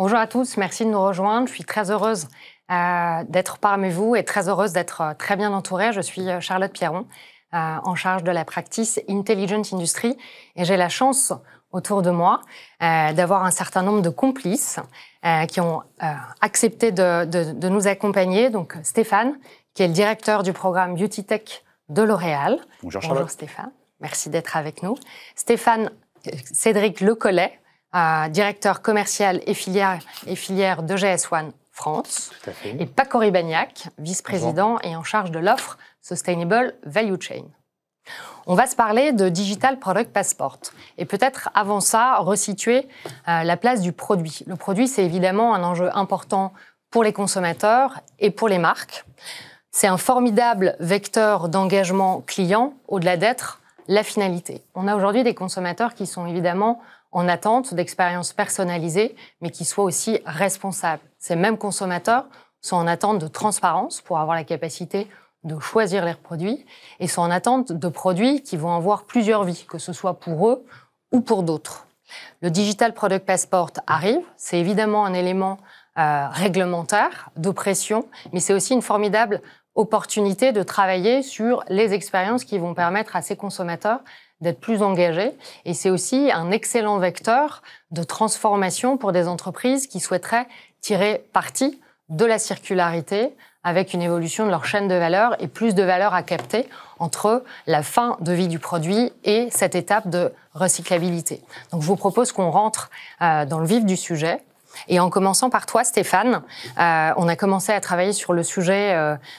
Bonjour à tous, merci de nous rejoindre. Je suis très heureuse d'être parmi vous et très heureuse d'être très bien entourée. Je suis Charlotte Pierron, en charge de la practice Intelligent Industry, et j'ai la chance autour de moi d'avoir un certain nombre de complices qui ont accepté de nous accompagner. Donc Stéphane, qui est le directeur du programme Beauty Tech de L'Oréal. Bonjour Charlotte. Bonjour Stéphane, merci d'être avec nous. Stéphane Cédric Lecollet, directeur commercial et filière de GS1 France. Tout à fait. Et Paco Ribagnac, vice-président et en charge de l'offre Sustainable Value Chain. On va se parler de Digital Product Passport. Et peut-être avant ça, resituer la place du produit. Le produit, c'est évidemment un enjeu important pour les consommateurs et pour les marques. C'est un formidable vecteur d'engagement client, au-delà d'être la finalité. On a aujourd'hui des consommateurs qui sont évidemment en attente d'expériences personnalisées, mais qui soient aussi responsables. Ces mêmes consommateurs sont en attente de transparence pour avoir la capacité de choisir leurs produits et sont en attente de produits qui vont avoir plusieurs vies, que ce soit pour eux ou pour d'autres. Le Digital Product Passport arrive, c'est évidemment un élément réglementaire, de pression, mais c'est aussi une formidable opportunité de travailler sur les expériences qui vont permettre à ces consommateurs d'être plus engagés. Et c'est aussi un excellent vecteur de transformation pour des entreprises qui souhaiteraient tirer parti de la circularité avec une évolution de leur chaîne de valeur et plus de valeur à capter entre la fin de vie du produit et cette étape de recyclabilité. Donc je vous propose qu'on rentre dans le vif du sujet. Et en commençant par toi, Stéphane, on a commencé à travailler sur le sujet.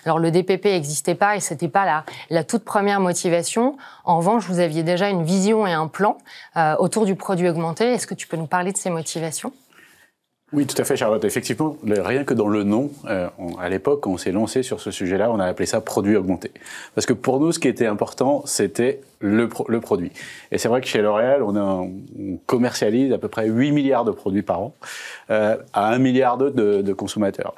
Alors le DPP n'existait pas et c'était pas la toute première motivation. En revanche, vous aviez déjà une vision et un plan autour du produit augmenté. Est-ce que tu peux nous parler de ces motivations ? Oui, tout à fait, Charlotte. Effectivement, rien que dans le nom, à l'époque, quand on s'est lancé sur ce sujet-là, on a appelé ça produit augmenté. Parce que pour nous, ce qui était important, c'était le produit. Et c'est vrai que chez L'Oréal, on commercialise à peu près 8 milliards de produits par an à 1 milliard de consommateurs.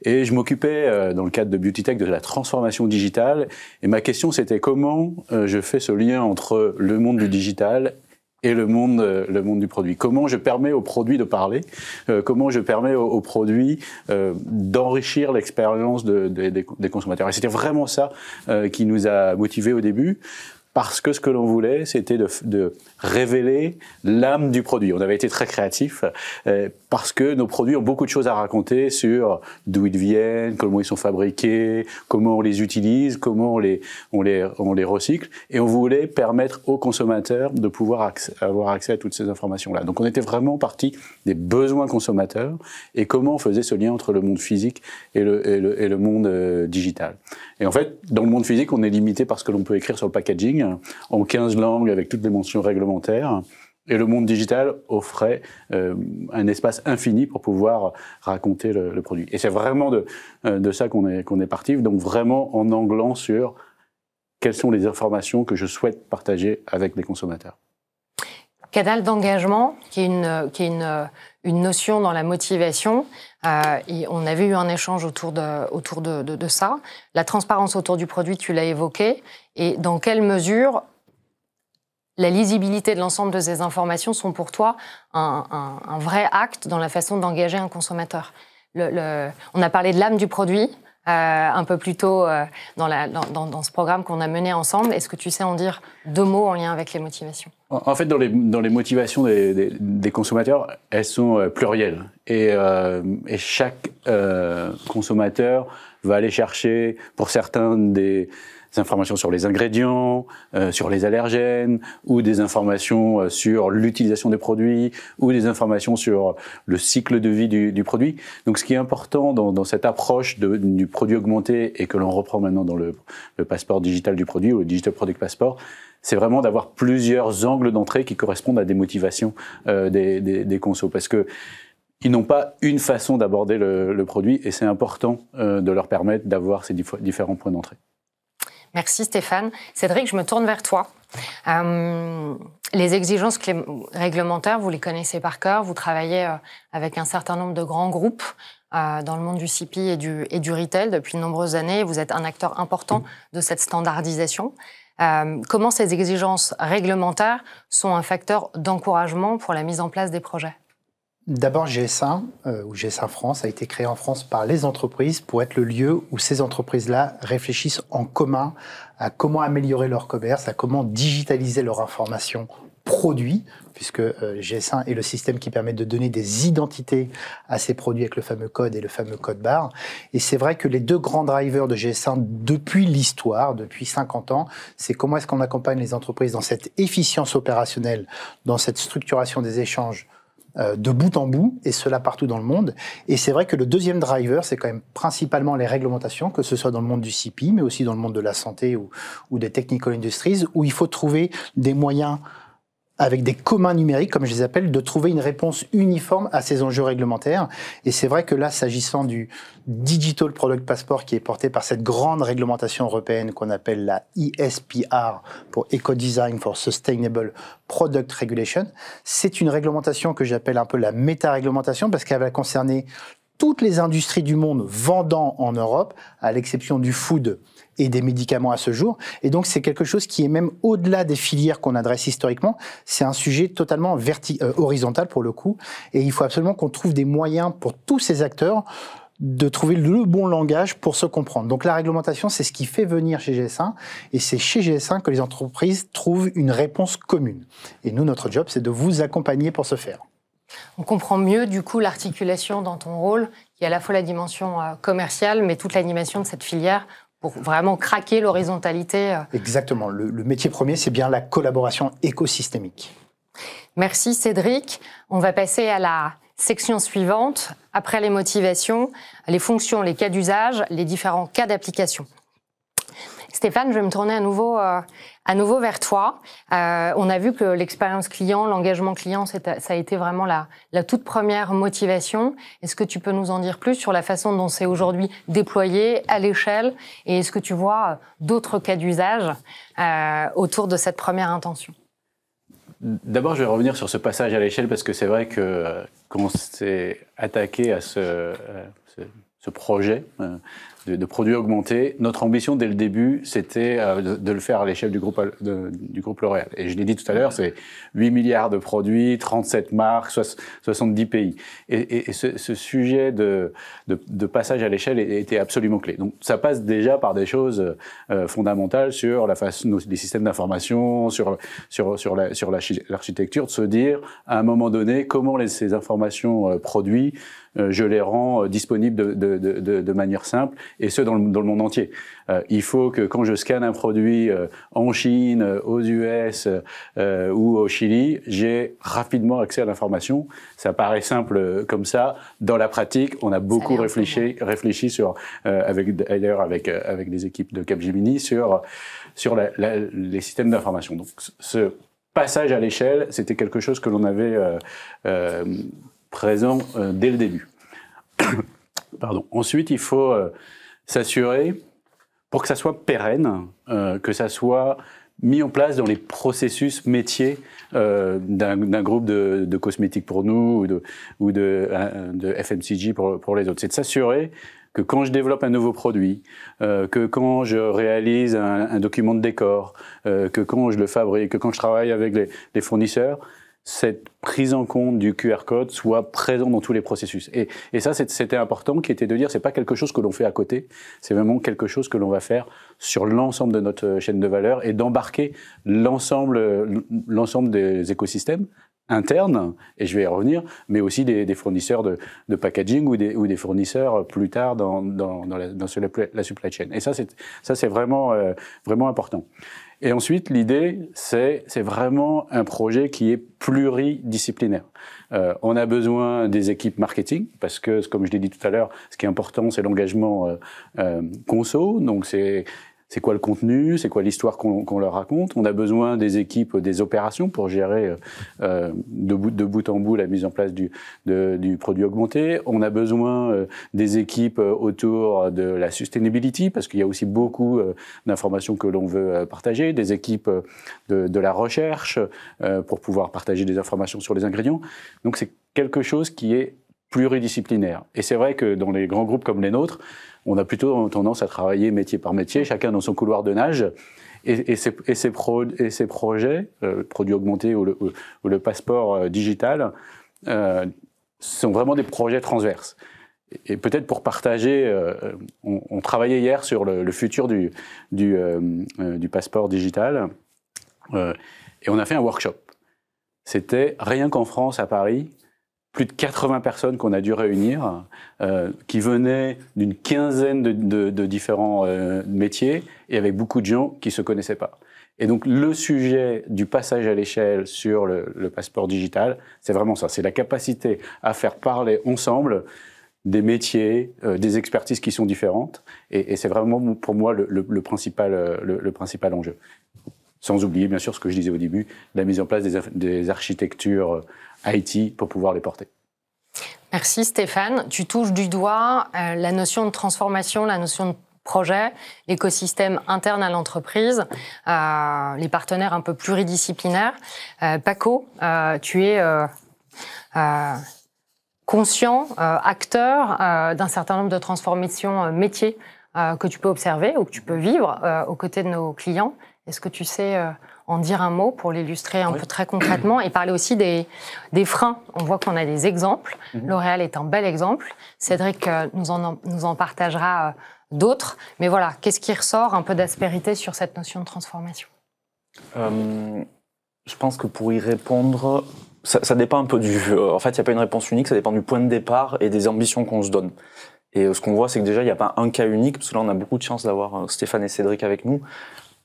Et je m'occupais, dans le cadre de Beauty Tech, de la transformation digitale. Et ma question, c'était comment je fais ce lien entre le monde du digital et le monde du produit. Comment je permets au produit de parler, comment je permets au produit d'enrichir l'expérience des consommateurs. Et c'était vraiment ça qui nous a motivés au début, parce que ce que l'on voulait, c'était de révéler l'âme du produit. On avait été très créatifs, parce que nos produits ont beaucoup de choses à raconter sur d'où ils viennent, comment ils sont fabriqués, comment on les utilise, comment on les recycle. Et on voulait permettre aux consommateurs de pouvoir avoir accès à toutes ces informations-là. Donc on était vraiment parti des besoins consommateurs et comment on faisait ce lien entre le monde physique et le monde digital. Et en fait, dans le monde physique, on est limité par ce que l'on peut écrire sur le packaging, en 15 langues avec toutes les mentions réglementaires. Et le monde digital offrait un espace infini pour pouvoir raconter le produit. Et c'est vraiment de ça qu'on est parti, donc vraiment en anglant sur quelles sont les informations que je souhaite partager avec les consommateurs. Canal d'engagement, qui est une notion dans la motivation, et on avait eu un échange autour de ça. La transparence autour du produit, tu l'as évoqué, et dans quelle mesure la lisibilité de l'ensemble de ces informations sont pour toi un vrai acte dans la façon d'engager un consommateur. On a parlé de l'âme du produit un peu plus tôt dans ce programme qu'on a mené ensemble. Est-ce que tu sais en dire 2 mots en lien avec les motivations ? En fait, dans les motivations des consommateurs, elles sont plurielles. Et chaque consommateur va aller chercher, pour certains, des informations sur les ingrédients, sur les allergènes, ou des informations sur l'utilisation des produits, ou des informations sur le cycle de vie du produit. Donc ce qui est important dans cette approche du produit augmenté, et que l'on reprend maintenant dans le passeport digital du produit, ou le Digital Product Passport, c'est vraiment d'avoir plusieurs angles d'entrée qui correspondent à des motivations des consos. Parce que ils n'ont pas une façon d'aborder le produit, et c'est important de leur permettre d'avoir ces différents points d'entrée. Merci Stéphane. Cédric, je me tourne vers toi. Les exigences réglementaires, vous les connaissez par cœur. Vous travaillez avec un certain nombre de grands groupes dans le monde du CP et du retail depuis de nombreuses années. Vous êtes un acteur important de cette standardisation. Comment ces exigences réglementaires sont un facteur d'encouragement pour la mise en place des projets ? D'abord, GS1, ou GS1 France, a été créé en France par les entreprises pour être le lieu où ces entreprises-là réfléchissent en commun à comment améliorer leur commerce, à comment digitaliser leur information produit, puisque GS1 est le système qui permet de donner des identités à ces produits avec le fameux code et le fameux code barre. Et c'est vrai que les deux grands drivers de GS1 depuis l'histoire, depuis 50 ans, c'est comment est-ce qu'on accompagne les entreprises dans cette efficience opérationnelle, dans cette structuration des échanges de bout en bout, et cela partout dans le monde. Et c'est vrai que le deuxième driver, c'est quand même principalement les réglementations, que ce soit dans le monde du CP, mais aussi dans le monde de la santé ou des technical industries, où il faut trouver des moyens avec des communs numériques, comme je les appelle, de trouver une réponse uniforme à ces enjeux réglementaires. Et c'est vrai que là, s'agissant du Digital Product Passport qui est porté par cette grande réglementation européenne qu'on appelle la ESPR, pour Eco-Design for Sustainable Product Regulation, c'est une réglementation que j'appelle un peu la méta-réglementation parce qu'elle va concerner toutes les industries du monde vendant en Europe, à l'exception du food et des médicaments à ce jour. Et donc, c'est quelque chose qui est même au-delà des filières qu'on adresse historiquement. C'est un sujet totalement horizontal pour le coup. Et il faut absolument qu'on trouve des moyens pour tous ces acteurs de trouver le bon langage pour se comprendre. Donc, la réglementation, c'est ce qui fait venir chez GS1. Et c'est chez GS1 que les entreprises trouvent une réponse commune. Et nous, notre job, c'est de vous accompagner pour ce faire. On comprend mieux, du coup, l'articulation dans ton rôle, qui est à la fois la dimension commerciale, mais toute l'animation de cette filière pour vraiment craquer l'horizontalité. Exactement. Le métier premier, c'est bien la collaboration écosystémique. Merci Cédric. On va passer à la section suivante. Après les motivations, les fonctions, les cas d'usage, les différents cas d'application. Stéphane, je vais me tourner à nouveau vers toi. On a vu que l'expérience client, l'engagement client, ça a été vraiment la toute première motivation. Est-ce que tu peux nous en dire plus sur la façon dont c'est aujourd'hui déployé à l'échelle? Et est-ce que tu vois d'autres cas d'usage autour de cette première intention? D'abord, je vais revenir sur ce passage à l'échelle parce que c'est vrai que quand on s'est attaqué à ce projet de produits augmentés, notre ambition dès le début, c'était de le faire à l'échelle du groupe L'Oréal. Et je l'ai dit tout à l'heure, c'est 8 milliards de produits, 37 marques, 70 pays. Et ce sujet de passage à l'échelle était absolument clé. Donc ça passe déjà par des choses fondamentales sur la façon, les systèmes d'information, sur l'architecture, de se dire à un moment donné comment ces informations produits je les rends disponibles de manière simple, et ce dans le monde entier. Il faut que quand je scanne un produit en Chine, aux US ou au Chili, j'ai rapidement accès à l'information. Ça paraît simple comme ça. Dans la pratique, on a beaucoup réfléchi sur, avec des équipes de Capgemini sur les systèmes d'information. Donc, ce passage à l'échelle, c'était quelque chose que l'on avait présent dès le début. Pardon. Ensuite, il faut s'assurer, pour que ça soit pérenne, que ça soit mis en place dans les processus métiers d'un groupe de cosmétiques pour nous ou de FMCG pour les autres. C'est de s'assurer que quand je développe un nouveau produit, que quand je réalise un document de décor, que quand je le fabrique, que quand je travaille avec les fournisseurs, cette prise en compte du QR code soit présente dans tous les processus. Et ça, c'était important, qui était de dire, c'est pas quelque chose que l'on fait à côté, c'est vraiment quelque chose que l'on va faire sur l'ensemble de notre chaîne de valeur et d'embarquer l'ensemble des écosystèmes internes, et je vais y revenir, mais aussi des fournisseurs de packaging ou des fournisseurs plus tard dans la supply chain. Et ça, c'est vraiment important. Et ensuite, l'idée, c'est vraiment un projet qui est pluridisciplinaire. On a besoin des équipes marketing, parce que, comme je l'ai dit tout à l'heure, ce qui est important, c'est l'engagement conso. Donc, c'est quoi le contenu, c'est quoi l'histoire qu'on leur raconte. On a besoin des équipes, des opérations pour gérer de bout en bout la mise en place du produit augmenté. On a besoin des équipes autour de la sustainability, parce qu'il y a aussi beaucoup d'informations que l'on veut partager, des équipes de la recherche pour pouvoir partager des informations sur les ingrédients. Donc c'est quelque chose qui est pluridisciplinaire. Et c'est vrai que dans les grands groupes comme les nôtres, on a plutôt tendance à travailler métier par métier, chacun dans son couloir de nage. Et ces projets, produits augmentés ou le passeport digital, sont vraiment des projets transverses. Et peut-être pour partager, on travaillait hier sur le futur du passeport digital, et on a fait un workshop. C'était rien qu'en France, à Paris, plus de 80 personnes qu'on a dû réunir, qui venaient d'une quinzaine de différents métiers, et avec beaucoup de gens qui ne se connaissaient pas. Et donc le sujet du passage à l'échelle sur le passeport digital, c'est vraiment ça, c'est la capacité à faire parler ensemble des métiers, des expertises qui sont différentes, et c'est vraiment pour moi le principal enjeu. Sans oublier bien sûr ce que je disais au début, la mise en place des architectures IT pour pouvoir les porter. Merci Stéphane. Tu touches du doigt la notion de transformation, la notion de projet, l'écosystème interne à l'entreprise, les partenaires un peu pluridisciplinaires. Paco, tu es conscient, acteur d'un certain nombre de transformations métiers que tu peux observer ou que tu peux vivre aux côtés de nos clients. Est-ce que tu sais en dire un mot pour l'illustrer un peu très concrètement et parler aussi des freins? On voit qu'on a des exemples. L'Oréal est un bel exemple. Cédric nous en partagera d'autres. Mais voilà, qu'est-ce qui ressort un peu d'aspérité sur cette notion de transformation? Je pense que pour y répondre, ça dépend un peu en fait, il n'y a pas une réponse unique, ça dépend du point de départ et des ambitions qu'on se donne. Et ce qu'on voit, c'est que déjà, il n'y a pas un cas unique, parce que là, on a beaucoup de chance d'avoir Stéphane et Cédric avec nous.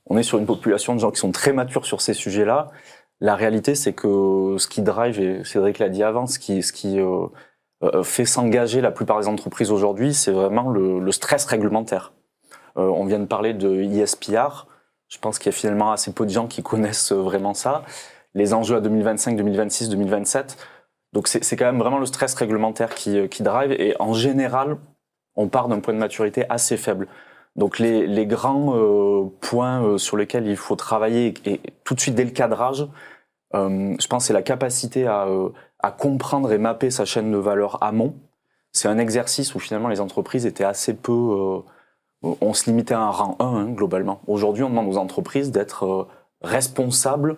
On est sur une population de gens qui sont très matures sur ces sujets-là. La réalité, c'est que ce qui drive, et Cédric l'a dit avant, ce qui fait s'engager la plupart des entreprises aujourd'hui, c'est vraiment le stress réglementaire. On vient de parler de ISPR. Je pense qu'il y a finalement assez peu de gens qui connaissent vraiment ça. Les enjeux à 2025, 2026, 2027. Donc c'est quand même vraiment le stress réglementaire qui drive. Et en général, on part d'un point de maturité assez faible. Donc les grands points sur lesquels il faut travailler, et tout de suite dès le cadrage, je pense que c'est la capacité à comprendre et mapper sa chaîne de valeur amont. C'est un exercice où finalement les entreprises étaient assez peu... on se limitait à un rang 1 globalement. Aujourd'hui, on demande aux entreprises d'être responsables,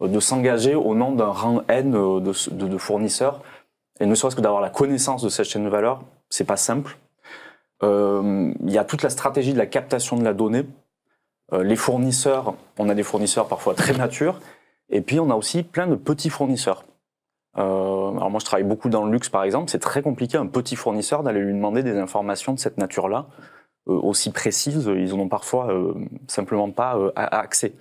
de s'engager au nom d'un rang N de fournisseurs. Et ne serait-ce que d'avoir la connaissance de cette chaîne de valeur, c'est pas simple. Il y a toute la stratégie de la captation de la donnée. Les fournisseurs, on a des fournisseurs parfois très matures, et puis on a aussi plein de petits fournisseurs. Alors moi je travaille beaucoup dans le luxe par exemple, c'est très compliqué un petit fournisseur d'aller lui demander des informations de cette nature-là, aussi précises, ils n'en ont parfois simplement pas accès.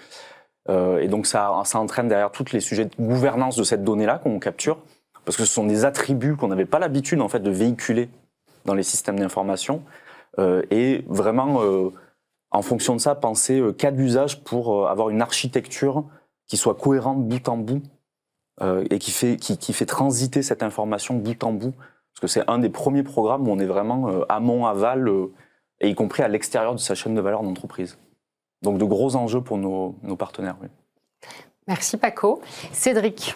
Et donc ça entraîne derrière tous les sujets de gouvernance de cette donnée-là qu'on capture, parce que ce sont des attributs qu'on n'avait pas l'habitude en fait de véhiculer dans les systèmes d'information, et vraiment, en fonction de ça, penser cas d'usage pour avoir une architecture qui soit cohérente bout en bout, et qui fait transiter cette information bout en bout, parce que c'est un des premiers programmes où on est vraiment amont, aval, et y compris à l'extérieur de sa chaîne de valeur d'entreprise. Donc de gros enjeux pour nos partenaires. Oui. Merci Paco. Cédric,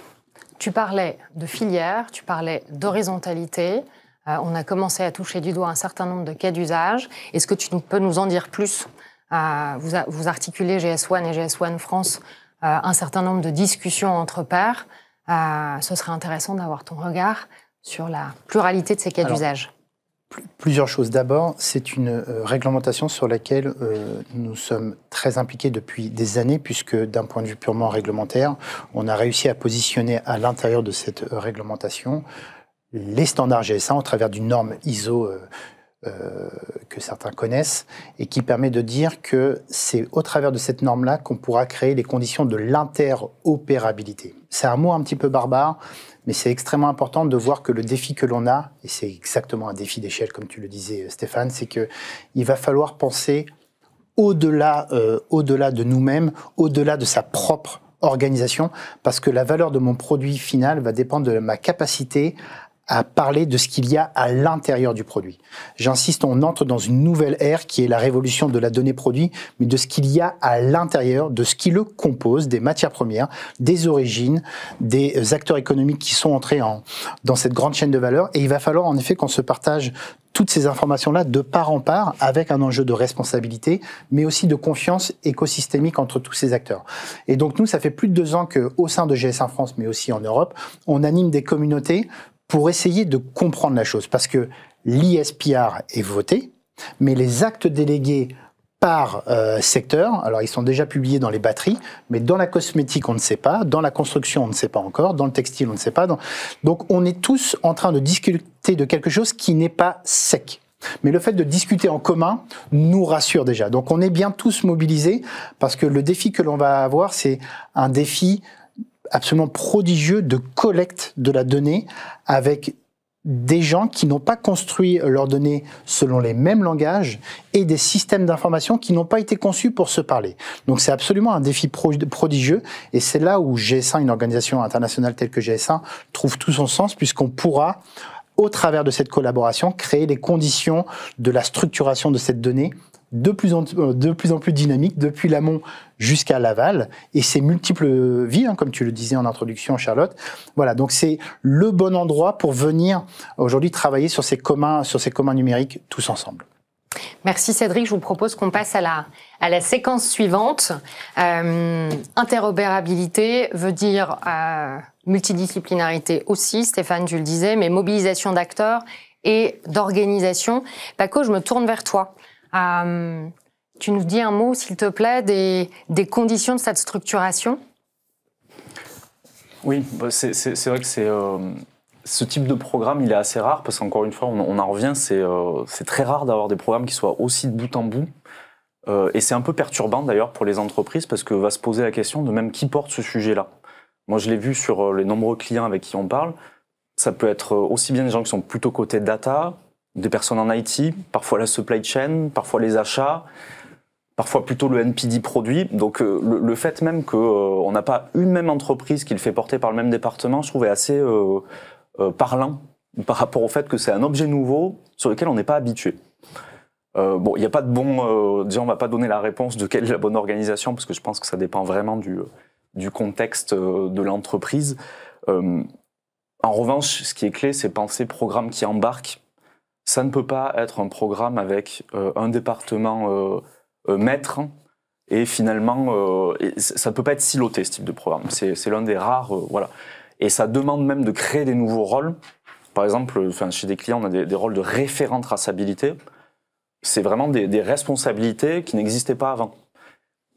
tu parlais de filière, tu parlais d'horizontalité. On a commencé à toucher du doigt un certain nombre de cas d'usage. Est-ce que tu peux nous en dire plus? Vous articulez GS1 et GS1 France un certain nombre de discussions entre pairs. Ce serait intéressant d'avoir ton regard sur la pluralité de ces cas d'usage. Plusieurs choses. D'abord, c'est une réglementation sur laquelle nous sommes très impliqués depuis des années, puisque d'un point de vue purement réglementaire, on a réussi à positionner à l'intérieur de cette réglementation les standards GS1 au travers d'une norme ISO que certains connaissent et qui permet de dire que c'est au travers de cette norme-là qu'on pourra créer les conditions de l'interopérabilité. C'est un mot un petit peu barbare, mais c'est extrêmement important de voir que le défi que l'on a, et c'est exactement un défi d'échelle comme tu le disais Stéphane, c'est qu'il va falloir penser au-delà de nous-mêmes, au-delà de sa propre organisation, parce que la valeur de mon produit final va dépendre de ma capacité à parler de ce qu'il y a à l'intérieur du produit. J'insiste, on entre dans une nouvelle ère qui est la révolution de la donnée produit, mais de ce qu'il y a à l'intérieur, de ce qui le compose, des matières premières, des origines, des acteurs économiques qui sont entrés dans cette grande chaîne de valeur. Et il va falloir en effet qu'on se partage toutes ces informations-là de part en part, avec un enjeu de responsabilité, mais aussi de confiance écosystémique entre tous ces acteurs. Et donc nous, ça fait plus de 2 ans qu'au sein de GS1 France, mais aussi en Europe, on anime des communautés pour essayer de comprendre la chose. Parce que l'ISPR est voté, mais les actes délégués par secteur, alors ils sont déjà publiés dans les batteries, mais dans la cosmétique on ne sait pas, dans la construction on ne sait pas encore, dans le textile on ne sait pas. Donc on est tous en train de discuter de quelque chose qui n'est pas sec. Mais le fait de discuter en commun nous rassure déjà. Donc on est bien tous mobilisés parce que le défi que l'on va avoir, c'est un défi absolument prodigieux de collecte de la donnée avec des gens qui n'ont pas construit leurs données selon les mêmes langages et des systèmes d'information qui n'ont pas été conçus pour se parler. Donc c'est absolument un défi prodigieux et c'est là où GS1, une organisation internationale telle que GS1, trouve tout son sens puisqu'on pourra, au travers de cette collaboration, créer les conditions de la structuration de cette donnée de plus en plus dynamique, depuis l'amont jusqu'à l'aval, et ces multiples vies, comme tu le disais en introduction, Charlotte. Voilà, donc c'est le bon endroit pour venir aujourd'hui travailler sur ces communs numériques tous ensemble. Merci Cédric, je vous propose qu'on passe à la séquence suivante. Interopérabilité veut dire multidisciplinarité aussi, Stéphane, tu le disais, mais mobilisation d'acteurs et d'organisation. Paco, je me tourne vers toi. Tu nous dis un mot, s'il te plaît, des conditions de cette structuration? Oui, c'est vrai que ce type de programme, il est assez rare, parce qu'encore une fois, on en revient, c'est très rare d'avoir des programmes qui soient aussi de bout en bout. Et c'est un peu perturbant d'ailleurs pour les entreprises, parce que va se poser la question de même qui porte ce sujet-là. Moi, je l'ai vu sur les nombreux clients avec qui on parle. Ça peut être aussi bien des gens qui sont plutôt côté data, des personnes en IT, parfois la supply chain, parfois les achats, parfois plutôt le NPD produit. Donc le fait même qu'on n'a pas une même entreprise qui le fait porter par le même département, je trouve est assez parlant par rapport au fait que c'est un objet nouveau sur lequel on n'est pas habitué. Bon, il n'y a pas de bon... déjà, on ne va pas donner la réponse de quelle est la bonne organisation, parce que je pense que ça dépend vraiment du contexte de l'entreprise. En revanche, ce qui est clé, c'est penser programme qui embarque. Ça ne peut pas être un programme avec un département maître et finalement, ça ne peut pas être siloté ce type de programme. C'est l'un des rares, voilà. Et ça demande même de créer des nouveaux rôles. Par exemple, chez des clients, on a des rôles de référent traçabilité. C'est vraiment des responsabilités qui n'existaient pas avant.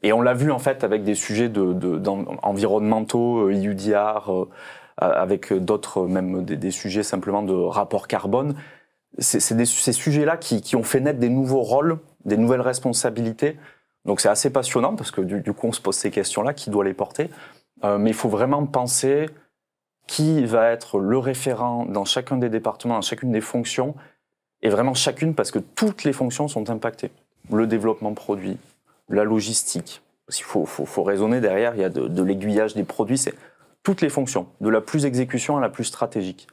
Et on l'a vu en fait avec des sujets environnementaux, EUDR, avec d'autres, même des sujets simplement de rapport carbone. C'est ces sujets-là qui ont fait naître des nouveaux rôles, des nouvelles responsabilités. Donc c'est assez passionnant parce que du coup on se pose ces questions-là, qui doit les porter. Mais il faut vraiment penser qui va être le référent dans chacun des départements, dans chacune des fonctions, et vraiment chacune parce que toutes les fonctions sont impactées. Le développement produit, la logistique. Il faut raisonner derrière, il y a de l'aiguillage des produits, c'est toutes les fonctions, de la plus exécution à la plus stratégique.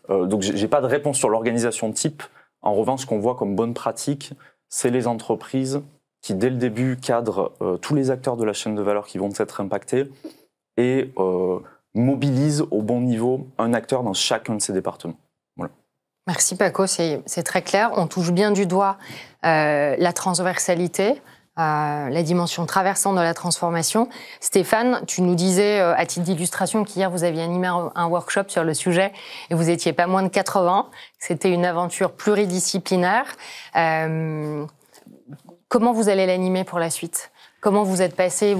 Donc j'ai pas de réponse sur l'organisation type. En revanche, ce qu'on voit comme bonne pratique, c'est les entreprises qui, dès le début, cadrent tous les acteurs de la chaîne de valeur qui vont être impactés et mobilisent au bon niveau un acteur dans chacun de ces départements. Voilà. Merci Paco, c'est très clair. On touche bien du doigt la transversalité, la dimension traversante de la transformation. Stéphane, tu nous disais, à titre d'illustration, qu'hier vous aviez animé un workshop sur le sujet et vous étiez pas moins de 80. C'était une aventure pluridisciplinaire. Comment vous allez l'animer pour la suite ? Comment vous êtes passé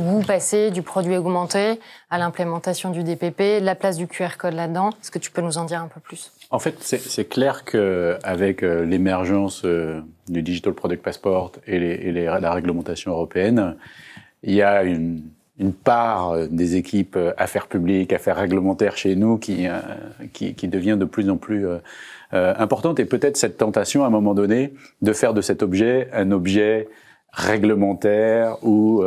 du produit augmenté à l'implémentation du DPP, la place du QR code là-dedans? Est-ce que tu peux nous en dire un peu plus? En fait, c'est clair qu'avec l'émergence du Digital Product Passport et la réglementation européenne, il y a une part des équipes affaires publiques, affaires réglementaires chez nous qui devient de plus en plus importante. Et peut-être cette tentation, à un moment donné, de faire de cet objet un objet réglementaire où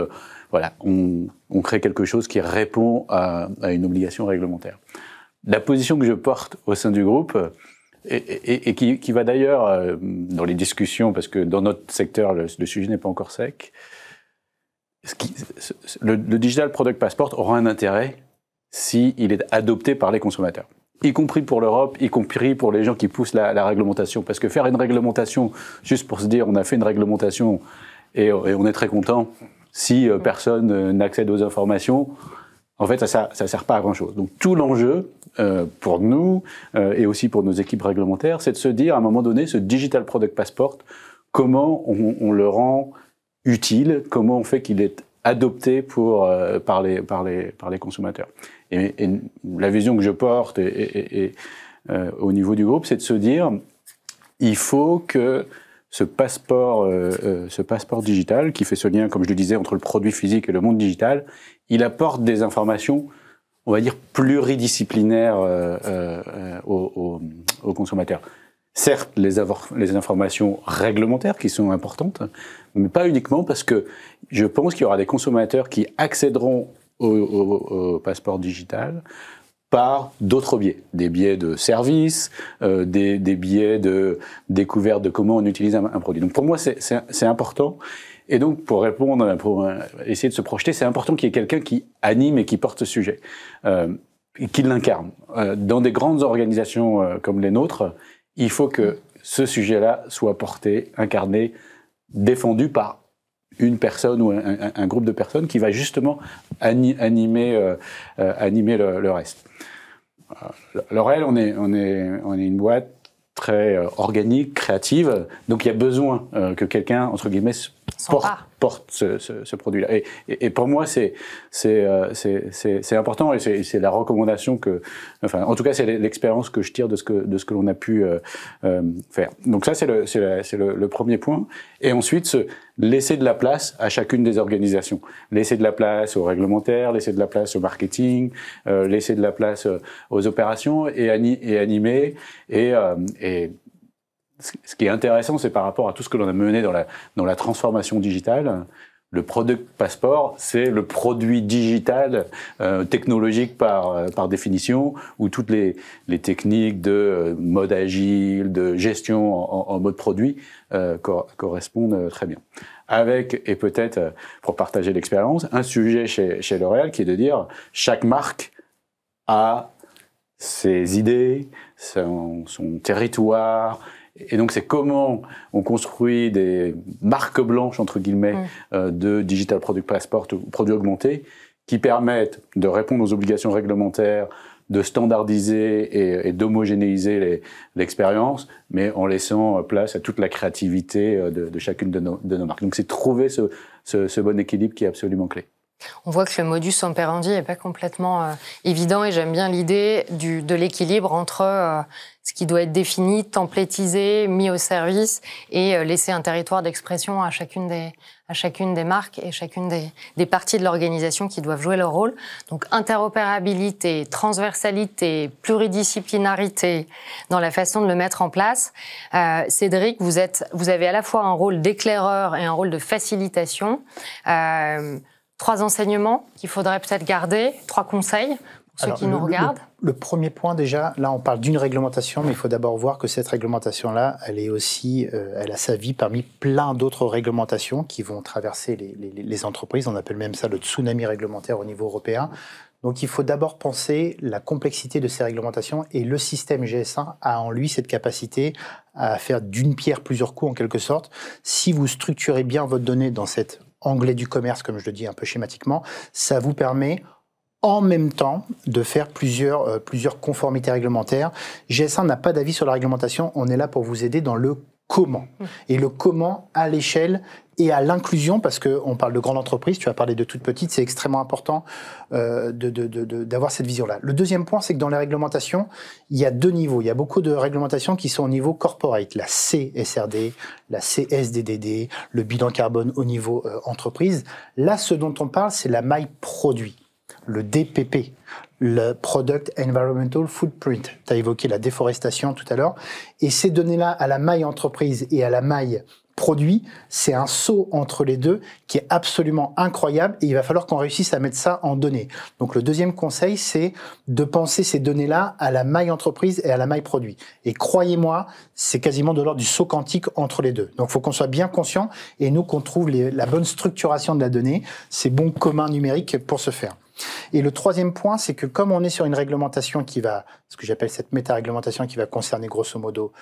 voilà, on crée quelque chose qui répond à une obligation réglementaire. La position que je porte au sein du groupe, et qui va d'ailleurs dans les discussions, parce que dans notre secteur, le sujet n'est pas encore sec, le Digital Product Passport aura un intérêt s'il est adopté par les consommateurs, y compris pour l'Europe, y compris pour les gens qui poussent la réglementation. Parce que faire une réglementation, juste pour se dire on a fait une réglementation et on est très content, si personne n'accède aux informations, en fait, ça sert pas à grand-chose. Donc tout l'enjeu, pour nous et aussi pour nos équipes réglementaires, c'est de se dire à un moment donné, ce Digital Product Passport, comment on le rend utile, comment on fait qu'il est adopté par les consommateurs. Et la vision que je porte au niveau du groupe, c'est de se dire, il faut que ce passeport digital, qui fait ce lien, comme je le disais, entre le produit physique et le monde digital, il apporte des informations, on va dire, pluridisciplinaires aux consommateurs. Certes, les informations réglementaires qui sont importantes, mais pas uniquement, parce que je pense qu'il y aura des consommateurs qui accéderont au passeport digital par d'autres biais, des biais de services, des biais de découverte de comment on utilise un produit. Donc pour moi, c'est important. Et donc pour répondre, pour essayer de se projeter, c'est important qu'il y ait quelqu'un qui anime et qui porte ce sujet, qui l'incarne. Dans des grandes organisations comme les nôtres, il faut que ce sujet-là soit porté, incarné, défendu par une personne ou un groupe de personnes qui va justement animer le reste. L'Oréal, on est une boîte très organique, créative, donc il y a besoin que quelqu'un, entre guillemets, porte ce produit-là. Et pour moi, c'est important et c'est la recommandation en tout cas, c'est l'expérience que je tire de ce que l'on a pu faire. Donc ça, c'est le premier point. Et ensuite, laisser de la place à chacune des organisations. Laisser de la place aux réglementaires, laisser de la place au marketing, laisser de la place aux opérations et animer et ce qui est intéressant, c'est par rapport à tout ce que l'on a mené dans la transformation digitale. Le Product Passport, c'est le produit digital technologique par définition, où toutes les techniques de mode agile, de gestion en mode produit correspondent très bien. Avec, et peut-être pour partager l'expérience, un sujet chez L'Oréal qui est de dire chaque marque a ses idées, son territoire. Et donc, c'est comment on construit des marques blanches, entre guillemets, de Digital Product Passport ou produits augmentés qui permettent de répondre aux obligations réglementaires, de standardiser et d'homogénéiser l'expérience, mais en laissant place à toute la créativité de chacune de nos marques. Donc, c'est trouver ce bon équilibre qui est absolument clé. On voit que le modus operandi n'est pas complètement évident et j'aime bien l'idée de l'équilibre entre ce qui doit être défini, templétisé, mis au service et laisser un territoire d'expression à chacune des marques et chacune des parties de l'organisation qui doivent jouer leur rôle. Donc interopérabilité, transversalité, pluridisciplinarité dans la façon de le mettre en place. Cédric, vous avez à la fois un rôle d'éclaireur et un rôle de facilitation. 3 enseignements qu'il faudrait peut-être garder, 3 conseils pour ceux qui nous regardent. Le premier point déjà, là on parle d'une réglementation, mais il faut d'abord voir que cette réglementation-là, elle est aussi, elle a sa vie parmi plein d'autres réglementations qui vont traverser les entreprises. On appelle même ça le tsunami réglementaire au niveau européen. Donc il faut d'abord penser la complexité de ces réglementations et le système GS1 a en lui cette capacité à faire d'une pierre plusieurs coups en quelque sorte. Si vous structurez bien votre donnée dans cet anglais du commerce, comme je le dis un peu schématiquement, ça vous permet en même temps de faire plusieurs conformités réglementaires. GS1 n'a pas d'avis sur la réglementation, on est là pour vous aider dans le comment. Et le comment à l'échelle et à l'inclusion, parce qu'on parle de grande entreprise, tu as parlé de toute petite, c'est extrêmement important d'avoir cette vision-là. Le deuxième point, c'est que dans les réglementations, il y a 2 niveaux. Il y a beaucoup de réglementations qui sont au niveau corporate, la CSRD, la CSDDD, le bilan carbone au niveau entreprise. Là, ce dont on parle, c'est la maille produit, le DPP, le Product Environmental Footprint. Tu as évoqué la déforestation tout à l'heure. Et ces données-là, à la maille entreprise et à la maille produit, c'est un saut entre les deux qui est absolument incroyable et il va falloir qu'on réussisse à mettre ça en données. Donc le deuxième conseil, c'est de penser ces données-là à la maille entreprise et à la maille produit. Et croyez-moi, c'est quasiment de l'ordre du saut quantique entre les deux. Donc il faut qu'on soit bien conscient et nous qu'on trouve la bonne structuration de la donnée, ces bons communs numériques pour ce faire. Et le troisième point, c'est que comme on est sur une réglementation qui va, ce que j'appelle cette méta-réglementation qui va concerner grosso modo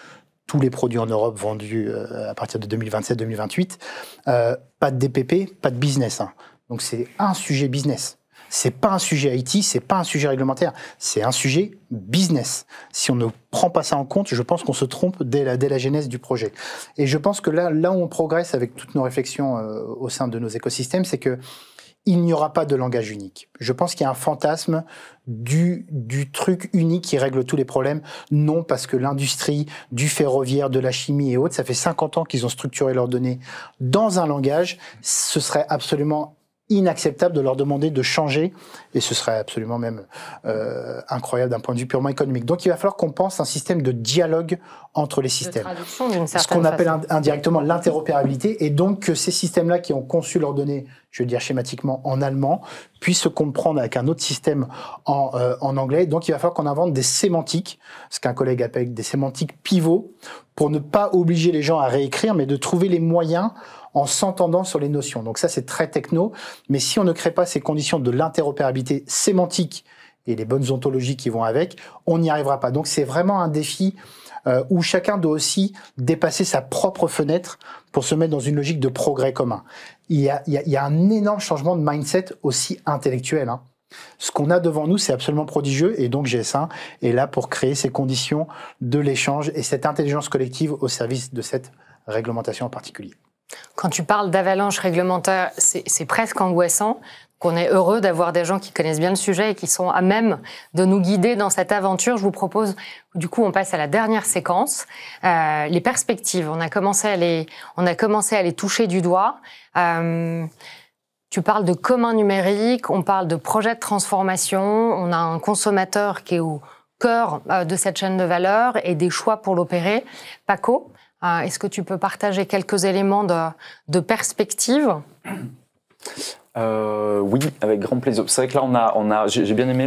tous les produits en Europe vendus à partir de 2027-2028, pas de DPP, pas de business. Donc c'est un sujet business. C'est pas un sujet IT, c'est pas un sujet réglementaire, c'est un sujet business. Si on ne prend pas ça en compte, je pense qu'on se trompe dès la genèse du projet. Et je pense que là où on progresse avec toutes nos réflexions au sein de nos écosystèmes, c'est que il n'y aura pas de langage unique. Je pense qu'il y a un fantasme du truc unique qui règle tous les problèmes. Non, parce que l'industrie du ferroviaire, de la chimie et autres, ça fait 50 ans qu'ils ont structuré leurs données dans un langage. Ce serait absolument inacceptable de leur demander de changer, et ce serait absolument même incroyable d'un point de vue purement économique. Donc il va falloir qu'on pense un système de dialogue entre les systèmes. De traduction d'une certaine ce qu'on appelle façon. indirectement l'interopérabilité, et donc que ces systèmes-là qui ont conçu leurs données, je veux dire schématiquement en allemand, puissent se comprendre avec un autre système en anglais. Donc il va falloir qu'on invente des sémantiques, ce qu'un collègue appelle des sémantiques pivots, pour ne pas obliger les gens à réécrire, mais de trouver les moyens en s'entendant sur les notions. Donc ça, c'est très techno, mais si on ne crée pas ces conditions de l'interopérabilité sémantique et les bonnes ontologies qui vont avec, on n'y arrivera pas. Donc c'est vraiment un défi où chacun doit aussi dépasser sa propre fenêtre pour se mettre dans une logique de progrès commun. Il y a un énorme changement de mindset aussi intellectuel, hein. Ce qu'on a devant nous, c'est absolument prodigieux, et donc GS1 est là pour créer ces conditions de l'échange et cette intelligence collective au service de cette réglementation en particulier. Quand tu parles d'avalanche réglementaire, c'est presque angoissant. Qu'on est heureux d'avoir des gens qui connaissent bien le sujet et qui sont à même de nous guider dans cette aventure. Je vous propose, du coup, on passe à la dernière séquence, les perspectives. On a commencé à les toucher du doigt. Tu parles de commun numérique, on parle de projet de transformation, on a un consommateur qui est au cœur de cette chaîne de valeur et des choix pour l'opérer. Paco, est-ce que tu peux partager quelques éléments de perspective ? Oui, avec grand plaisir. C'est vrai que là, j'ai bien aimé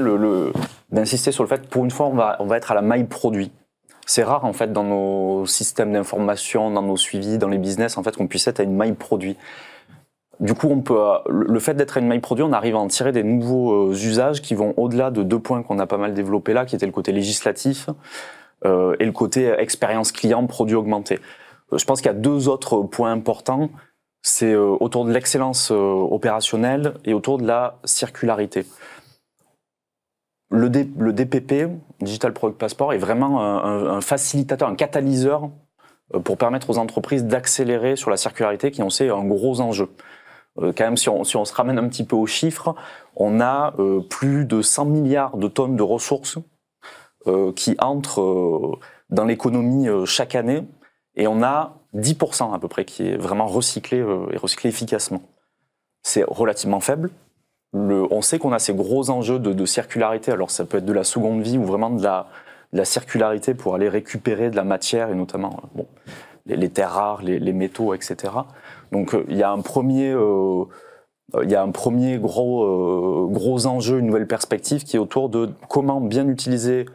d'insister sur le fait que pour une fois, on va être à la maille produit. C'est rare, en fait, dans nos systèmes d'information, dans nos suivis, dans les business, en fait, qu'on puisse être à une maille produit. Du coup, le fait d'être à une maille produit, on arrive à en tirer des nouveaux usages qui vont au-delà de 2 points qu'on a pas mal développés là, qui étaient le côté législatif et le côté expérience client, produit augmenté. Je pense qu'il y a 2 autres points importants. C'est autour de l'excellence opérationnelle et autour de la circularité. Le DPP, Digital Product Passport, est vraiment un facilitateur, un catalyseur pour permettre aux entreprises d'accélérer sur la circularité, qui on sait est un gros enjeu. Quand même, si on se ramène un petit peu aux chiffres, on a plus de 100 milliards de tonnes de ressources qui entrent dans l'économie chaque année, et on a 10% à peu près qui est vraiment recyclé et recyclé efficacement. C'est relativement faible. On sait qu'on a ces gros enjeux de circularité, alors ça peut être de la seconde vie ou vraiment de la circularité pour aller récupérer de la matière, et notamment les terres rares, les métaux, etc. Donc il y a un premier gros enjeu, une nouvelle perspective qui est autour de comment bien utiliser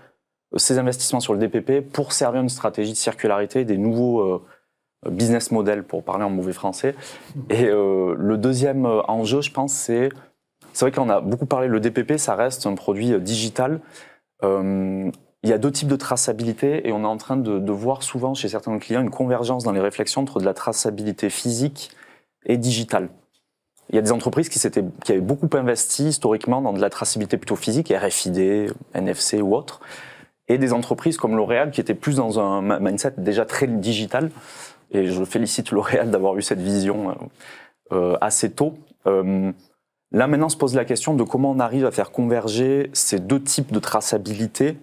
ces investissements sur le DPP pour servir une stratégie de circularité, des nouveaux business models, pour parler en mauvais français. Et le deuxième enjeu, je pense, c'est vrai qu'on a beaucoup parlé, le DPP, ça reste un produit digital. Il y a 2 types de traçabilité, et on est en train de voir souvent chez certains clients une convergence dans les réflexions entre de la traçabilité physique et digitale. Il y a des entreprises qui avaient beaucoup investi historiquement dans de la traçabilité plutôt physique, RFID, NFC ou autre, et des entreprises comme L'Oréal qui étaient plus dans un mindset déjà très digital. Et je félicite L'Oréal d'avoir eu cette vision assez tôt. Là, maintenant, se pose la question de comment on arrive à faire converger ces 2 types de traçabilité,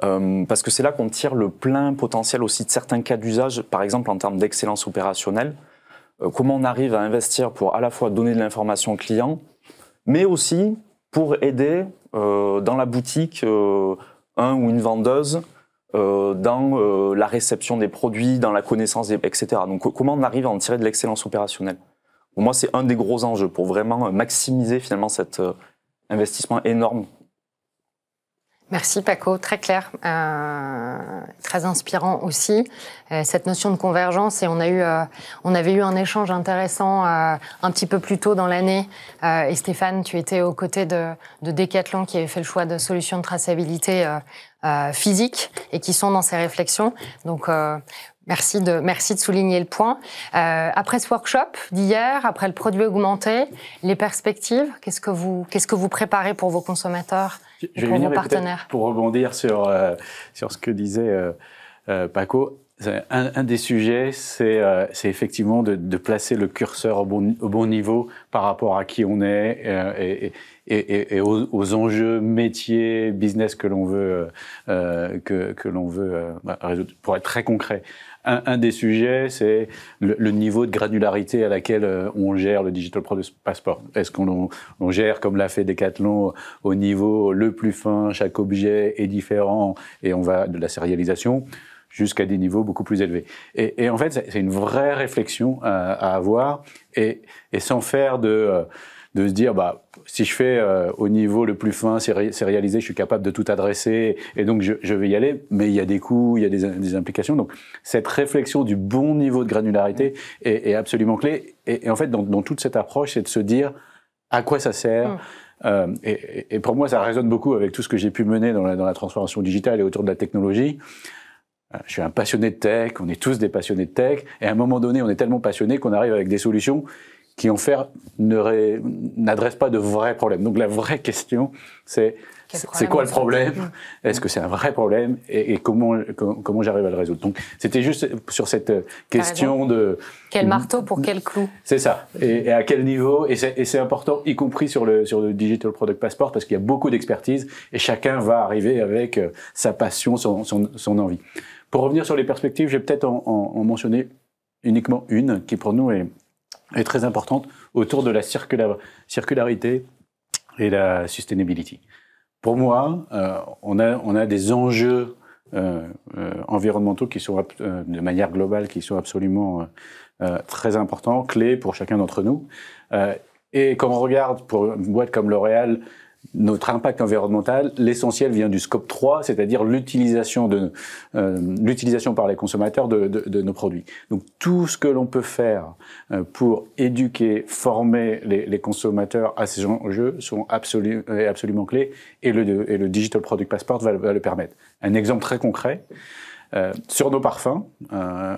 parce que c'est là qu'on tire le plein potentiel aussi de certains cas d'usage, par exemple en termes d'excellence opérationnelle. Comment on arrive à investir pour à la fois donner de l'information au client, mais aussi pour aider dans la boutique un ou une vendeuse dans la réception des produits, dans la connaissance, etc. Donc comment on arrive à en tirer de l'excellence opérationnelle. Pour moi, c'est un des gros enjeux pour vraiment maximiser finalement cet investissement énorme. Merci Paco, très clair, très inspirant aussi, cette notion de convergence. Et on avait eu un échange intéressant un petit peu plus tôt dans l'année. Et Stéphane, tu étais aux côtés de Decathlon qui avait fait le choix de solutions de traçabilité physique et qui sont dans ces réflexions. Donc Merci de souligner le point. Après ce workshop d'hier, après le produit augmenté, les perspectives, qu'est-ce que vous préparez pour vos consommateurs et pour vos partenaires? Pour rebondir sur ce que disait Paco, un des sujets, c'est effectivement de placer le curseur au bon niveau par rapport à qui on est et aux enjeux métiers, business que l'on veut résoudre. Pour être très concret, un des sujets, c'est le niveau de granularité à laquelle on gère le Digital Product Passport. Est-ce qu'on gère, comme l'a fait Decathlon, au niveau le plus fin, chaque objet est différent et on va de la sérialisation jusqu'à des niveaux beaucoup plus élevés. Et en fait, c'est une vraie réflexion à avoir et sans faire de se dire, si je fais au niveau le plus fin, sérialisé, je suis capable de tout adresser et donc je vais y aller, mais il y a des coûts, il y a des implications. Donc cette réflexion du bon niveau de granularité est absolument clé. Et en fait, dans toute cette approche, c'est de se dire à quoi ça sert. Et pour moi, ça résonne beaucoup avec tout ce que j'ai pu mener dans la transformation digitale et autour de la technologie. Je suis un passionné de tech, on est tous des passionnés de tech, et à un moment donné, on est tellement passionné qu'on arrive avec des solutions qui, en fait, n'adressent pas de vrais problèmes. Donc la vraie question, c'est quoi le problème? Est-ce que c'est un vrai problème? Et comment j'arrive à le résoudre? Donc c'était juste sur cette question de... Quel marteau pour quel clou? C'est ça. Et à quel niveau? Et c'est important, y compris sur le Digital Product Passport, parce qu'il y a beaucoup d'expertise, et chacun va arriver avec sa passion, son envie. Pour revenir sur les perspectives, je vais peut-être en mentionner uniquement une qui pour nous est très importante autour de la circularité et la sustainability. Pour moi, on a des enjeux environnementaux qui sont de manière globale qui sont absolument très importants, clés pour chacun d'entre nous. Et quand on regarde pour une boîte comme L'Oréal, notre impact environnemental, l'essentiel vient du scope 3, c'est-à-dire l'utilisation par les consommateurs de nos produits. Donc tout ce que l'on peut faire pour éduquer, former les consommateurs à ces enjeux sont absolument clés et le Digital Product Passport va le permettre. Un exemple très concret. Sur nos parfums,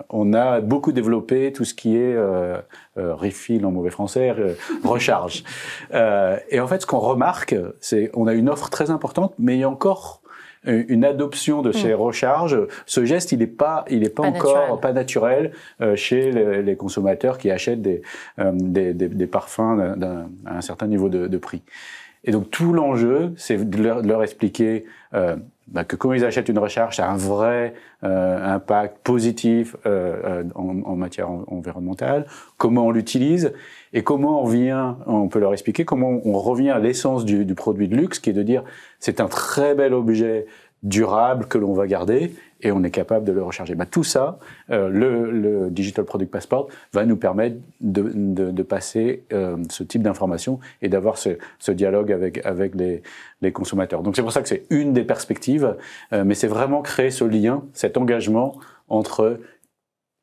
on a beaucoup développé tout ce qui est refill en mauvais français, recharge. Et en fait, ce qu'on remarque, c'est qu'on a une offre très importante, mais il y a encore une adoption de ces recharges. Ce geste, il est pas encore pas naturel chez les consommateurs qui achètent des parfums à un certain niveau de prix. Et donc tout l'enjeu, c'est de leur expliquer que quand ils achètent une recharge, ça a un vrai impact positif en matière environnementale, comment on l'utilise et comment on peut leur expliquer comment on revient à l'essence du produit de luxe, qui est de dire c'est un très bel objet durable que l'on va garder et on est capable de le recharger. Tout ça, le Digital Product Passport va nous permettre de passer ce type d'informations et d'avoir ce dialogue avec les consommateurs. Donc c'est pour ça que c'est une des perspectives, mais c'est vraiment créer ce lien, cet engagement entre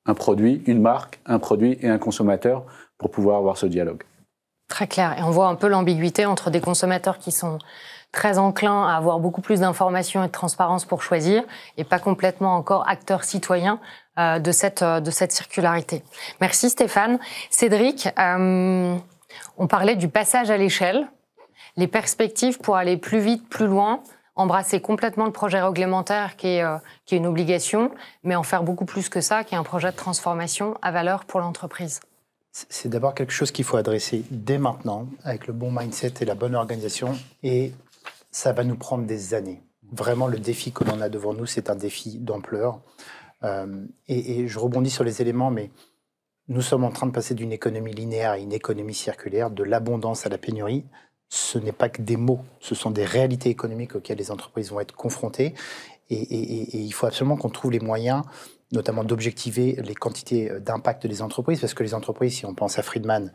un produit, une marque, un produit et un consommateur pour pouvoir avoir ce dialogue. Très clair. Et on voit un peu l'ambiguïté entre des consommateurs qui sont très enclins à avoir beaucoup plus d'informations et de transparence pour choisir, et pas complètement encore acteurs citoyens de cette circularité. Merci Stéphane. Cédric, on parlait du passage à l'échelle, les perspectives pour aller plus vite, plus loin, embrasser complètement le projet réglementaire qui est une obligation, mais en faire beaucoup plus que ça, qui est un projet de transformation à valeur pour l'entreprise. C'est d'abord quelque chose qu'il faut adresser dès maintenant, avec le bon mindset et la bonne organisation, et ça va nous prendre des années. Vraiment, le défi que l'on a devant nous, c'est un défi d'ampleur. Et je rebondis sur les éléments, mais nous sommes en train de passer d'une économie linéaire à une économie circulaire, de l'abondance à la pénurie. Ce n'est pas que des mots, ce sont des réalités économiques auxquelles les entreprises vont être confrontées. Et il faut absolument qu'on trouve les moyens, notamment d'objectiver les quantités d'impact des entreprises, parce que les entreprises, si on pense à Friedman,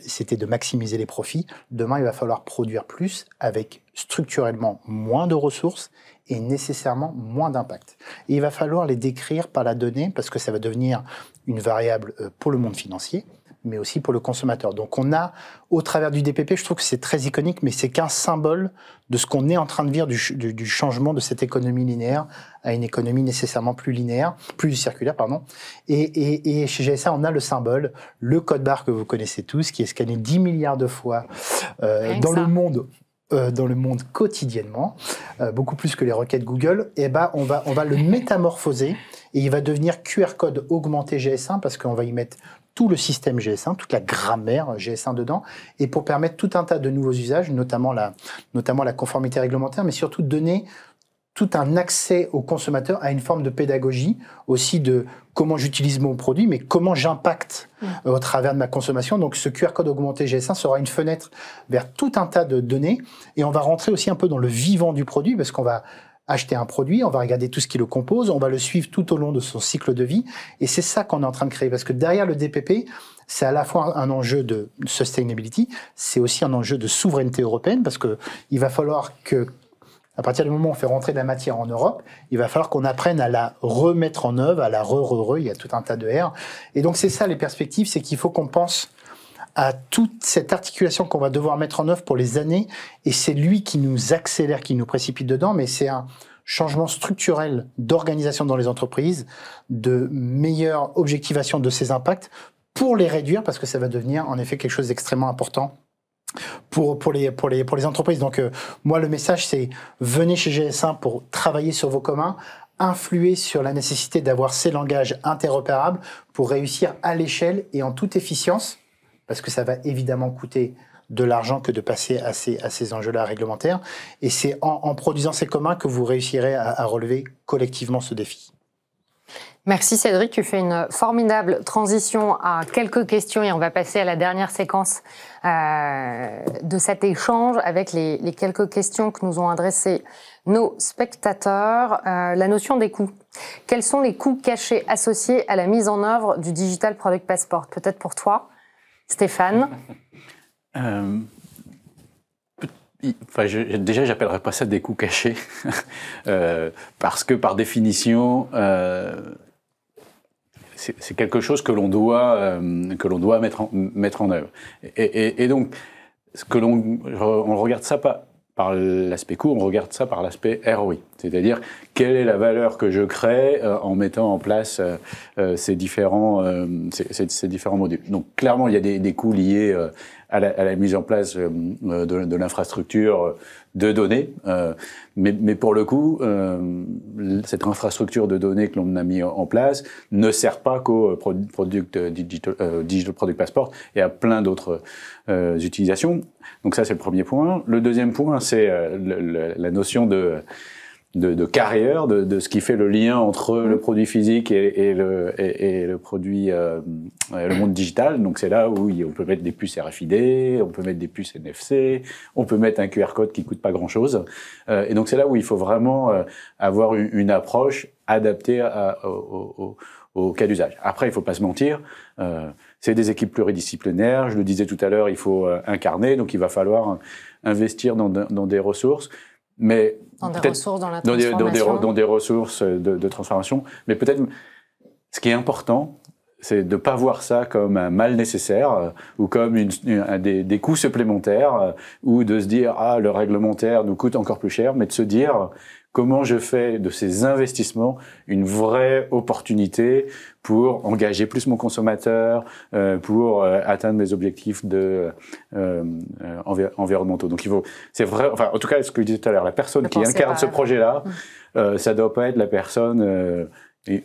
c'était de maximiser les profits. Demain, il va falloir produire plus avec structurellement moins de ressources et nécessairement moins d'impact. Et il va falloir les décrire par la donnée, parce que ça va devenir une variable pour le monde financier, mais aussi pour le consommateur. Donc on a, au travers du DPP, je trouve que c'est très iconique, mais c'est qu'un symbole de ce qu'on est en train de vivre du changement de cette économie linéaire à une économie nécessairement plus linéaire, plus circulaire, pardon. Et chez GSA, on a le symbole, le code barre que vous connaissez tous, qui est scanné 10 milliards de fois dans le monde quotidiennement, beaucoup plus que les requêtes Google. Et ben on va le métamorphoser et il va devenir QR code augmenté GS1 parce qu'on va y mettre tout le système GS1, toute la grammaire GS1 dedans, et pour permettre tout un tas de nouveaux usages, notamment la conformité réglementaire, mais surtout donner tout un accès aux consommateurs à une forme de pédagogie, aussi de comment j'utilise mon produit, mais comment j'impacte au travers de ma consommation. Donc ce QR code augmenté GS1 sera une fenêtre vers tout un tas de données, et on va rentrer aussi un peu dans le vivant du produit, parce qu'on va acheter un produit, on va regarder tout ce qui le compose, on va le suivre tout au long de son cycle de vie, et c'est ça qu'on est en train de créer, parce que derrière le DPP, c'est à la fois un enjeu de sustainability, c'est aussi un enjeu de souveraineté européenne, parce que il va falloir que, à partir du moment où on fait rentrer de la matière en Europe, il va falloir qu'on apprenne à la remettre en œuvre, à la il y a tout un tas de R. Et donc c'est ça les perspectives, c'est qu'il faut qu'on pense à toute cette articulation qu'on va devoir mettre en œuvre pour les années, et c'est lui qui nous accélère, qui nous précipite dedans, mais c'est un changement structurel d'organisation dans les entreprises, de meilleure objectivation de ces impacts pour les réduire, parce que ça va devenir en effet quelque chose d'extrêmement important pour les entreprises. Donc moi le message c'est venez chez GS1 pour travailler sur vos communs, influer sur la nécessité d'avoir ces langages interopérables pour réussir à l'échelle et en toute efficience, parce que ça va évidemment coûter de l'argent que de passer à ces enjeux-là réglementaires. Et c'est en produisant ces communs que vous réussirez à relever collectivement ce défi. Merci Cédric, tu fais une formidable transition à quelques questions et on va passer à la dernière séquence de cet échange avec les quelques questions que nous ont adressées nos spectateurs. La notion des coûts. Quels sont les coûts cachés associés à la mise en œuvre du Digital Product Passport? Peut-être pour toi, Stéphane. Déjà, j'appellerais pas ça des coûts cachés, parce que par définition, c'est quelque chose que l'on doit mettre en œuvre. Et donc, on regarde ça pas par l'aspect coût, on regarde ça par l'aspect ROI. C'est-à-dire, quelle est la valeur que je crée en mettant en place ces différents modules. Donc, clairement, il y a des coûts liés à la mise en place de l'infrastructure de données. Mais pour le coup, cette infrastructure de données que l'on a mis en place ne sert pas qu'au Digital Product Passport et à plein d'autres utilisations. Donc ça, c'est le premier point. Le deuxième point, c'est la notion de carrière, de ce qui fait le lien entre le produit physique et le produit, le monde digital. Donc c'est là où on peut mettre des puces RFID, on peut mettre des puces NFC, on peut mettre un QR code qui coûte pas grand chose. Et donc c'est là où il faut vraiment avoir une approche adaptée au cas d'usage. Après, il faut pas se mentir. C'est des équipes pluridisciplinaires. Je le disais tout à l'heure, il faut incarner. Donc il va falloir investir dans des ressources. Mais dans des ressources dans la transformation. Dans des ressources de transformation. Mais peut-être, ce qui est important, c'est de ne pas voir ça comme un mal nécessaire ou comme des coûts supplémentaires ou de se dire « Ah, le réglementaire nous coûte encore plus cher », mais de se dire comment je fais de ces investissements une vraie opportunité pour engager plus mon consommateur, pour atteindre mes objectifs environnementaux. Donc c'est vrai, enfin en tout cas ce que je disais tout à l'heure, la personne qui incarne ce projet-là, ça doit pas être la personne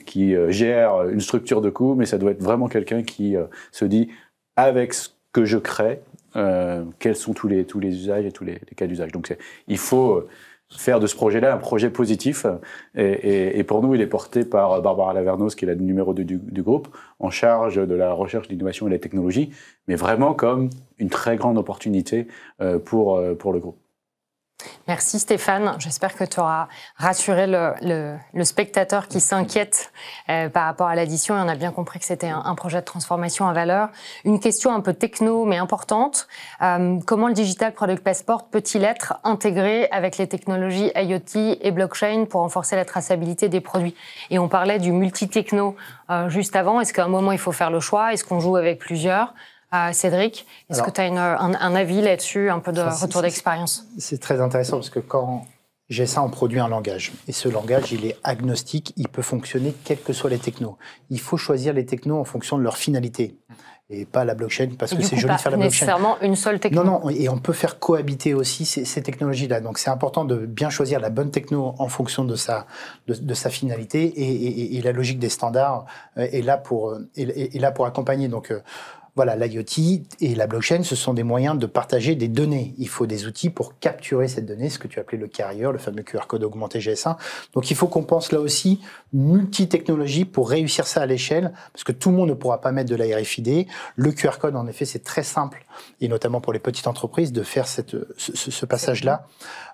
qui gère une structure de coûts, mais ça doit être vraiment quelqu'un qui se dit avec ce que je crée, quels sont tous les usages et tous les cas d'usage. Donc il faut faire de ce projet-là un projet positif. Et pour nous, il est porté par Barbara Lavernos, qui est la numéro 2 du groupe, en charge de la recherche, l'innovation et la technologie, mais vraiment comme une très grande opportunité pour le groupe. Merci Stéphane. J'espère que tu auras rassuré le spectateur qui s'inquiète par rapport à l'addition et on a bien compris que c'était un projet de transformation à valeur. Une question un peu techno mais importante. Comment le Digital Product Passport peut-il être intégré avec les technologies IoT et blockchain pour renforcer la traçabilité des produits? Et on parlait du multi-techno juste avant. Est-ce qu'à un moment il faut faire le choix? Est-ce qu'on joue avec plusieurs? Cédric, est-ce que tu as un avis là-dessus, un peu de retour d'expérience? C'est très intéressant parce que quand GS1 on produit un langage, et ce langage, il est agnostique, il peut fonctionner quelles que soient les technos. Il faut choisir les technos en fonction de leur finalité. Et pas la blockchain, parce que c'est joli de faire la blockchain. Nécessairement une seule techno. Non, et on peut faire cohabiter aussi ces technologies-là. Donc c'est important de bien choisir la bonne techno en fonction de sa finalité, et la logique des standards est là pour accompagner. Donc voilà, l'IoT et la blockchain, ce sont des moyens de partager des données. Il faut des outils pour capturer cette donnée, ce que tu appelais le carrier, le fameux QR code augmenté GS1. Donc il faut qu'on pense là aussi multi-technologie pour réussir ça à l'échelle, parce que tout le monde ne pourra pas mettre de la RFID. Le QR code, en effet, c'est très simple, et notamment pour les petites entreprises, de faire ce passage-là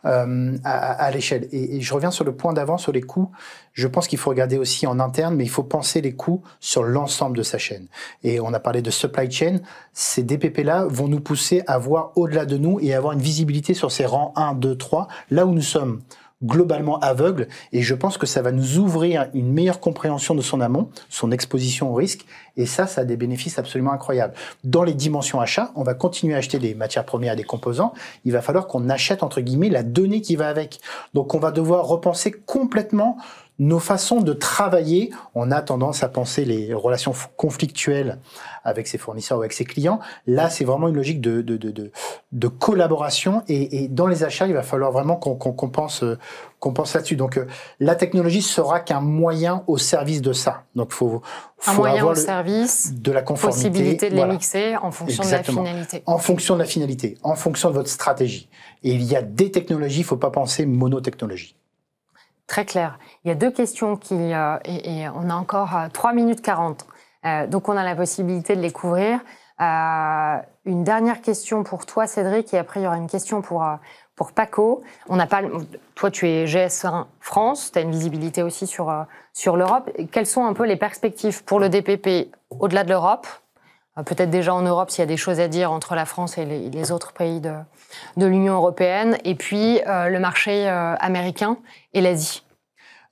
à l'échelle. Et je reviens sur le point d'avant, sur les coûts. Je pense qu'il faut regarder aussi en interne, mais il faut penser les coûts sur l'ensemble de sa chaîne. Et on a parlé de supply chain. Ces DPP-là vont nous pousser à voir au-delà de nous et avoir une visibilité sur ces rangs 1, 2, 3, là où nous sommes globalement aveugles, et je pense que ça va nous ouvrir une meilleure compréhension de son amont, son exposition au risque, et ça a des bénéfices absolument incroyables. Dans les dimensions achats, on va continuer à acheter des matières premières et des composants, il va falloir qu'on achète, entre guillemets, la donnée qui va avec. Donc on va devoir repenser complètement nos façons de travailler. On a tendance à penser les relations conflictuelles avec ses fournisseurs ou avec ses clients. Là, c'est vraiment une logique de collaboration, et dans les achats, il va falloir vraiment qu'on pense là-dessus. Donc, la technologie sera qu'un moyen au service de ça. Donc, faut un moyen avoir au service de la conformité, possibilité de les mixer en fonction Exactement. de la finalité. En fonction de la finalité, en fonction de votre stratégie. Et il y a des technologies, il ne faut pas penser monotechnologie. Très clair. Il y a deux questions et on a encore 3 minutes 40. Donc, on a la possibilité de les couvrir. Une dernière question pour toi, Cédric, et après, il y aura une question pour Paco. Toi, tu es GS1 France, tu as une visibilité aussi sur l'Europe. Quelles sont un peu les perspectives pour le DPP au-delà de l'Europe? Peut-être déjà en Europe, s'il y a des choses à dire entre la France et les autres pays de l'Union européenne, et puis le marché américain et l'Asie.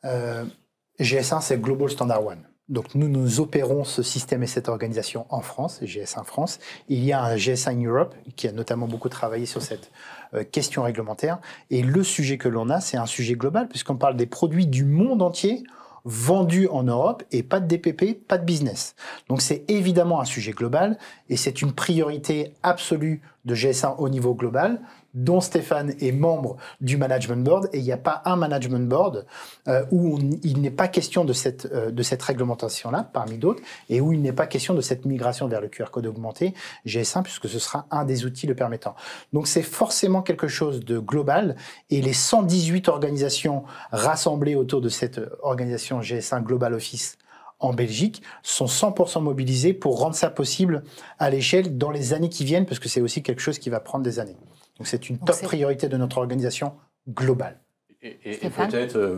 GS1, c'est Global Standard One. Donc nous opérons ce système et cette organisation en France, GS1 France. Il y a un GS1 Europe qui a notamment beaucoup travaillé sur cette question réglementaire. Et le sujet que l'on a, c'est un sujet global, puisqu'on parle des produits du monde entier vendus en Europe, et pas de DPP, pas de business. Donc c'est évidemment un sujet global, et c'est une priorité absolue de GS1 au niveau global, dont Stéphane est membre du management board, et il n'y a pas un management board où il n'est pas question de cette réglementation-là, parmi d'autres, et où il n'est pas question de cette migration vers le QR code augmenté GS1, puisque ce sera un des outils le permettant. Donc c'est forcément quelque chose de global, et les 118 organisations rassemblées autour de cette organisation GS1 Global Office en Belgique sont 100% mobilisées pour rendre ça possible à l'échelle dans les années qui viennent, parce que c'est aussi quelque chose qui va prendre des années. Donc c'est une top priorité de notre organisation globale. Et peut-être,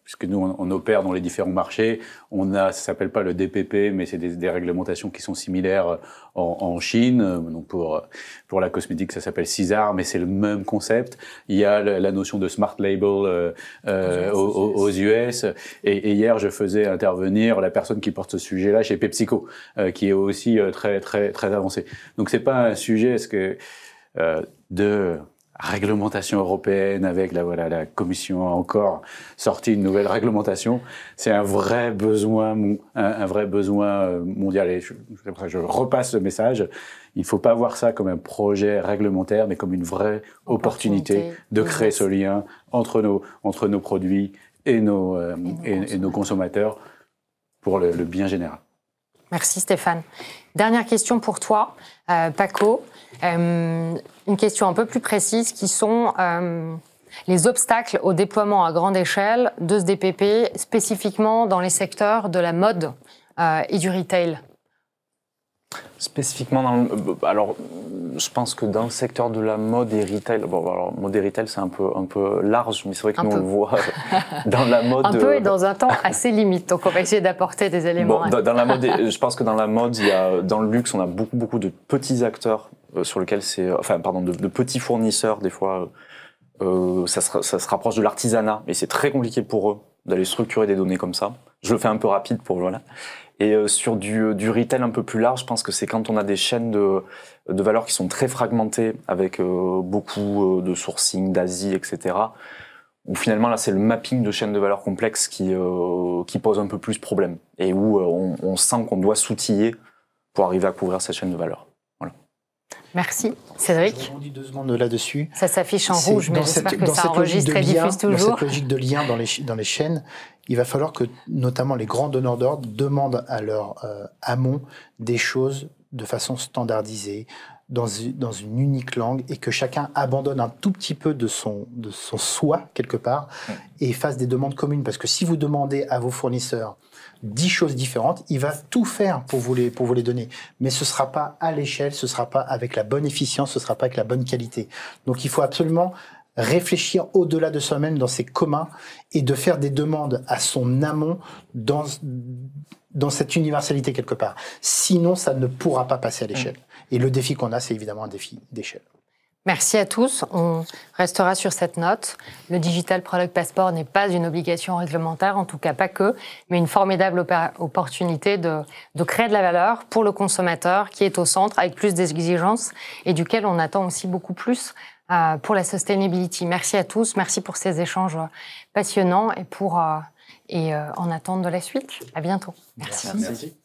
puisque nous on opère dans les différents marchés, ça s'appelle pas le DPP, mais c'est des réglementations qui sont similaires en Chine. Donc pour la cosmétique, ça s'appelle CISAR, mais c'est le même concept. Il y a la notion de smart label aux US. Et hier, je faisais intervenir la personne qui porte ce sujet-là chez PepsiCo, qui est aussi très très très avancé. Donc c'est pas un sujet de réglementation européenne avec la Commission a encore sorti une nouvelle réglementation. C'est un vrai besoin mondial. Et je repasse le message. Il ne faut pas voir ça comme un projet réglementaire, mais comme une vraie opportunité de créer ce lien entre nos produits et nos consommateurs pour le bien général. Merci Stéphane. Dernière question pour toi, Paco. Une question un peu plus précise qui sont les obstacles au déploiement à grande échelle de ce DPP, spécifiquement dans les secteurs de la mode et du retail. Spécifiquement alors, je pense que dans le secteur de la mode et retail, alors mode et retail c'est un peu large, mais c'est vrai que nous on le voit dans la mode. Un peu et dans un temps assez limite, donc on va essayer d'apporter des éléments. Dans la mode, je pense que dans la mode, dans le luxe, on a beaucoup de petits acteurs sur lesquels de petits fournisseurs des fois. Ça se rapproche de l'artisanat, et c'est très compliqué pour eux d'aller structurer des données comme ça. Je le fais un peu rapide pour voilà. Et sur du retail un peu plus large, je pense que c'est quand on a des chaînes de valeur qui sont très fragmentées avec beaucoup de sourcing d'Asie, etc. Où finalement là c'est le mapping de chaînes de valeur complexes qui pose un peu plus problème et où on sent qu'on doit s'outiller pour arriver à couvrir cette chaîne de valeur. Voilà. Merci. Cédric? Je rebondis 2 secondes là-dessus. Ça s'affiche en rouge, mais j'espère que ça enregistre et diffuse toujours. Dans cette logique de lien dans les chaînes, il va falloir que notamment les grands donneurs d'ordre demandent à leur amont des choses de façon standardisée, dans une unique langue, et que chacun abandonne un tout petit peu de son soi, quelque part, et fasse des demandes communes. Parce que si vous demandez à vos fournisseurs 10 choses différentes, il va tout faire pour vous les donner. Mais ce ne sera pas à l'échelle, ce ne sera pas avec la bonne efficience, ce ne sera pas avec la bonne qualité. Donc il faut absolument réfléchir au-delà de soi-même dans ses communs et de faire des demandes à son amont dans cette universalité quelque part. Sinon, ça ne pourra pas passer à l'échelle. Et le défi qu'on a, c'est évidemment un défi d'échelle. Merci à tous. On restera sur cette note. Le Digital Product Passport n'est pas une obligation réglementaire, en tout cas pas que, mais une formidable opportunité de créer de la valeur pour le consommateur qui est au centre avec plus d'exigences et duquel on attend aussi beaucoup plus pour la sustainability. Merci à tous. Merci pour ces échanges passionnants et en attente de la suite. À bientôt. Merci. Merci.